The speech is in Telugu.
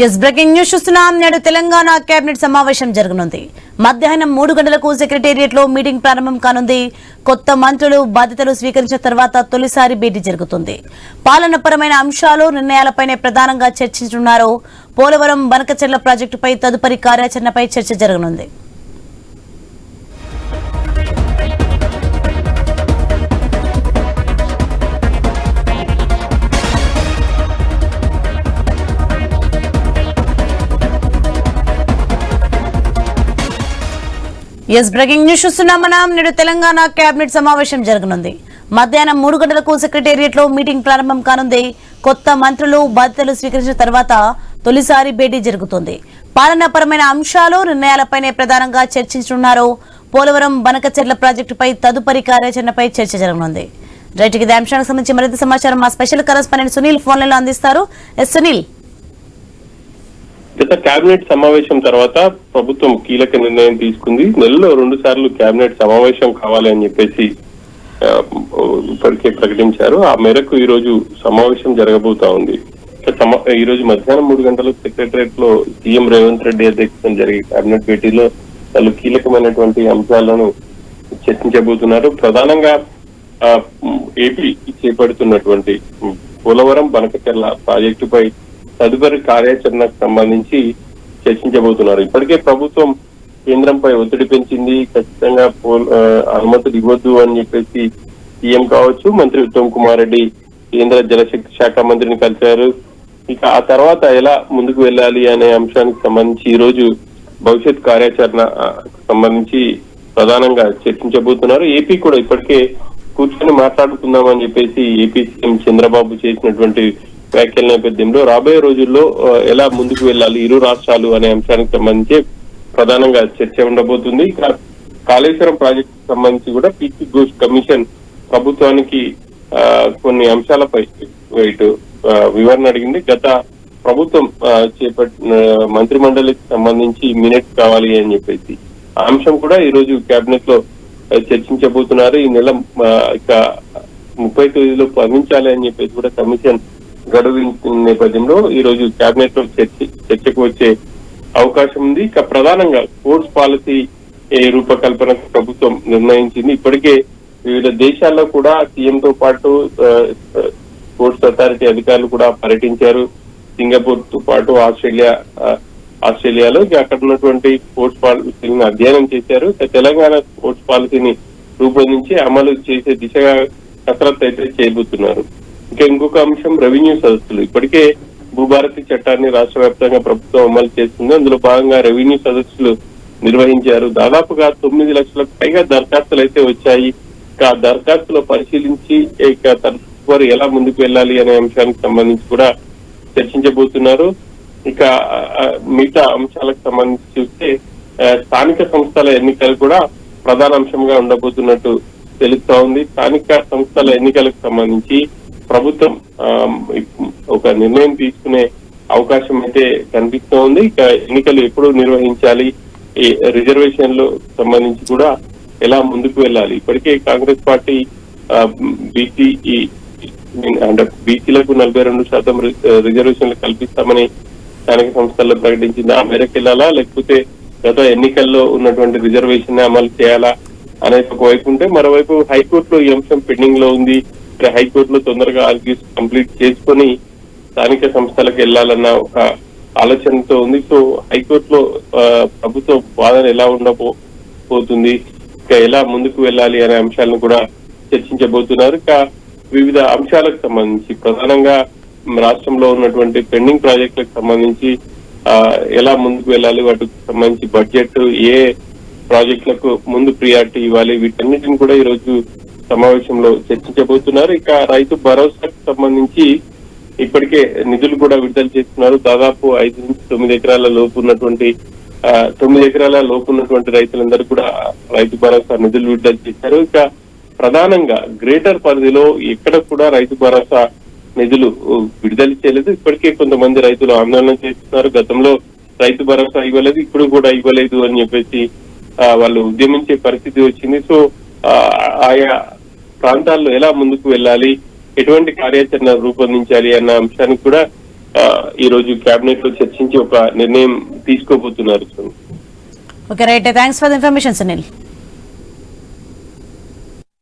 ఎస్ బ్రేకింగ్ న్యూస్ చూస్తున్నాం. నేడు తెలంగాణ కేబినెట్ సమావేశం జరగనుంది. మధ్యాహ్నం 3 గంటలకు సెక్రటేరియట్ లో మీటింగ్ ప్రారంభం కానుంది. కొత్త మంత్రులు బాధ్యతలు స్వీకరించిన తర్వాత తొలిసారి భేటీ జరుగుతుంది. పాలనాపరమైన అంశాలు నిర్ణయాలపైనే ప్రధానంగా చర్చించనున్నారు. పోలవరం బనకచెర్ల ప్రాజెక్టుపై తదుపరి కార్యాచరణపై చర్చ జరగనుంది. ఎస్ బ్రేకింగ్ న్యూస్ చూస్తున్నాం. నేడు తెలంగాణ కేబినెట్ సమావేశం జరగనుంది. మధ్యాహ్నం 3 గంటలకు సెక్రటేరియట్ లో మీటింగ్ ప్రారంభం కానుంది. కొత్త మంత్రులు బాధ్యతలు స్వీకరించిన తర్వాత తొలిసారి భేటీ జరుగుతుంది. పాలనాపరమైన అంశాలు నిర్ణయాలపైనే ప్రధానంగా చర్చించనున్నారు. పోలవరం బనకచెర్ల ప్రాజెక్టుపై తదుపరి కార్యాచరణపై చర్చ జరగనుంది. రైట్, ఇదే అంశానికి సంబంధించి మరింత సమాచారం మా special correspondent Sunil phone line లో అందిస్తారు. ఎస్ సునీల్. గత కేబినెట్ సమావేశం తర్వాత ప్రభుత్వం కీలక నిర్ణయం తీసుకుంది. నెలలో 2 సార్లు కేబినెట్ సమావేశం కావాలి అని చెప్పేసి ఇప్పటికే ప్రకటించారు. ఆ మేరకు ఈ రోజు సమావేశం జరగబోతా ఉంది. ఈ రోజు మధ్యాహ్నం 3 గంటలకు సెక్రటరియట్ లో సీఎం రేవంత్ రెడ్డి అధ్యక్షతన జరిగే కేబినెట్ భేటీలో వాళ్ళు కీలకమైనటువంటి అంశాలను చర్చించబోతున్నారు. ప్రధానంగా ఏపీ చేపడుతున్నటువంటి పోలవరం బనకచెర్ల ప్రాజెక్టుపై తదుపరి కార్యాచరణకు సంబంధించి చర్చించబోతున్నారు. ఇప్పటికే ప్రభుత్వం కేంద్రంపై ఒత్తిడి పెంచింది. ఖచ్చితంగా అనుమతులు ఇవ్వద్దు అని చెప్పేసి సీఎం కావచ్చు, మంత్రి ఉత్తమ్ కుమార్ రెడ్డి కేంద్ర జలశక్తి శాఖ మంత్రిని కలిశారు. ఇక ఆ తర్వాత ఎలా ముందుకు వెళ్ళాలి అనే అంశానికి సంబంధించి ఈ రోజు భవిష్యత్ కార్యాచరణ సంబంధించి ప్రధానంగా చర్చించబోతున్నారు. ఏపీ కూడా ఇప్పటికే కూర్చొని మాట్లాడుకుందామని చెప్పేసి ఏపీ సీఎం చంద్రబాబు చేసినటువంటి వ్యాఖ్యల నేపథ్యంలో రాబోయే రోజుల్లో ఎలా ముందుకు వెళ్ళాలి ఇరు రాష్ట్రాలు అనే అంశానికి సంబంధించి ప్రధానంగా చర్చ ఉండబోతుంది. ఇక కాళేశ్వరం ప్రాజెక్టు సంబంధించి కూడా పీసీ ఘోష్ కమిషన్ ప్రభుత్వానికి కొన్ని అంశాలపై ఇటు వివరణ అడిగింది. గత ప్రభుత్వం చేపట్టిన మంత్రి మండలికి సంబంధించి మినిట్స్ కావాలి అని చెప్పేసి ఆ అంశం కూడా ఈ రోజు కేబినెట్ లో చర్చించబోతున్నారు. ఈ నెల ఇక 30 తేదీలో అందించాలి అని చెప్పేసి కూడా కమిషన్ గడువు నేపథ్యంలో ఈ రోజు కేబినెట్ లో చర్చకు వచ్చే అవకాశం ఉంది. ఇక ప్రధానంగా స్పోర్ట్స్ పాలసీ రూపకల్పనకు ప్రభుత్వం నిర్ణయించింది. ఇప్పటికే వివిధ దేశాల్లో కూడా సీఎంతో పాటు స్పోర్ట్స్ అథారిటీ అధికారులు కూడా పర్యటించారు. సింగపూర్ తో పాటు ఆస్ట్రేలియాలో అక్కడ ఉన్నటువంటి స్పోర్ట్స్ పాలసీని అధ్యయనం చేశారు. తెలంగాణ స్పోర్ట్స్ పాలసీని రూపొందించి అమలు చేసే దిశగా కసరత్తు అయితే చేయబోతున్నారు. ఇంకా ఇంకొక అంశం రెవెన్యూ సదస్సులు. ఇప్పటికే భూభారతి చట్టాన్ని రాష్ట్ర వ్యాప్తంగా ప్రభుత్వం అమలు చేస్తుంది. అందులో భాగంగా రెవెన్యూ సదస్సులు నిర్వహించారు. దాదాపుగా 9 లక్షలకు పైగా దరఖాస్తులు అయితే వచ్చాయి. ఆ దరఖాస్తులు పరిశీలించి తదుపరి ఎలా ముందుకు వెళ్ళాలి అనే అంశానికి సంబంధించి కూడా చర్చించబోతున్నారు. ఇక మిగతా అంశాలకు సంబంధించి చూస్తే స్థానిక సంస్థల ఎన్నికలు కూడా ప్రధాన అంశంగా ఉండబోతున్నట్టు తెలుస్తా ఉంది. స్థానిక సంస్థల ఎన్నికలకు సంబంధించి ప్రభుత్వం ఒక నిర్ణయం తీసుకునే అవకాశం అయితే కనిపిస్తూ ఉంది. ఇక ఎన్నికలు ఎప్పుడు నిర్వహించాలి, ఈ రిజర్వేషన్లు సంబంధించి కూడా ఎలా ముందుకు వెళ్ళాలి. ఇప్పటికే కాంగ్రెస్ పార్టీ బీసీలకు 42% రిజర్వేషన్లు కల్పిస్తామని స్థానిక సంస్థల్లో ప్రకటించింది. ఆ మేరకు వెళ్ళాలా, లేకపోతే గత ఎన్నికల్లో ఉన్నటువంటి రిజర్వేషన్ అమలు చేయాలా అనేది ఒకవైపు ఉంటే, మరోవైపు హైకోర్టులో ఈ అంశం పెండింగ్ లో ఉంది. హైకోర్టులో తొందరగా ఆర్గ్యూస్ కంప్లీట్ చేసుకొని స్థానిక సంస్థలకు వెళ్లాలన్న ఒక ఆలోచనతో ఉంది. సో హైకోర్టులో ప్రభుత్వ వాదన ఎలా ఉండబోతుంది, ఇంకా ఎలా ముందుకు వెళ్ళాలి అనే అంశాలను కూడా చర్చించబోతున్నారు. ఇక వివిధ అంశాలకు సంబంధించి ప్రధానంగా రాష్ట్రంలో ఉన్నటువంటి పెండింగ్ ప్రాజెక్టులకు సంబంధించి ఎలా ముందుకు వెళ్ళాలి, వాటికి సంబంధించి బడ్జెట్ ఏ ప్రాజెక్టులకు ముందు ప్రియారిటీ ఇవ్వాలి, వీటన్నిటిని కూడా ఈ రోజు సమావేశంలో చర్చించబోతున్నారు. ఇక రైతు భరోసాకు సంబంధించి ఇప్పటికే నిధులు కూడా విడుదల చేస్తున్నారు. దాదాపు 5 నుంచి 9 ఎకరాల లోపు ఉన్నటువంటి 9 ఎకరాల లోపు ఉన్నటువంటి రైతులందరూ కూడా రైతు భరోసా నిధులు విడుదల చేశారు. ఇక ప్రధానంగా గ్రేటర్ పరిధిలో ఎక్కడ కూడా రైతు భరోసా నిధులు విడుదల చేయలేదు. ఇప్పటికే కొంతమంది రైతులు ఆందోళన చేస్తున్నారు. గతంలో రైతు భరోసా ఇవ్వలేదు, ఇప్పుడు కూడా ఇవ్వలేదు అని చెప్పేసి వాళ్ళు ఉద్యమించే పరిస్థితి వచ్చింది. సో ఆయా ప్రాంతాల్లో ఎలా ముందుకు వెళ్ళాలి, ఎటువంటి కార్యాచరణ రూపొందించాలి అన్న అంశానికి కూడా ఈ రోజు కేబినెట్ లో చర్చించి ఒక నిర్ణయం తీసుకోబోతున్నారు. Okay right, thanks for the information Sunil.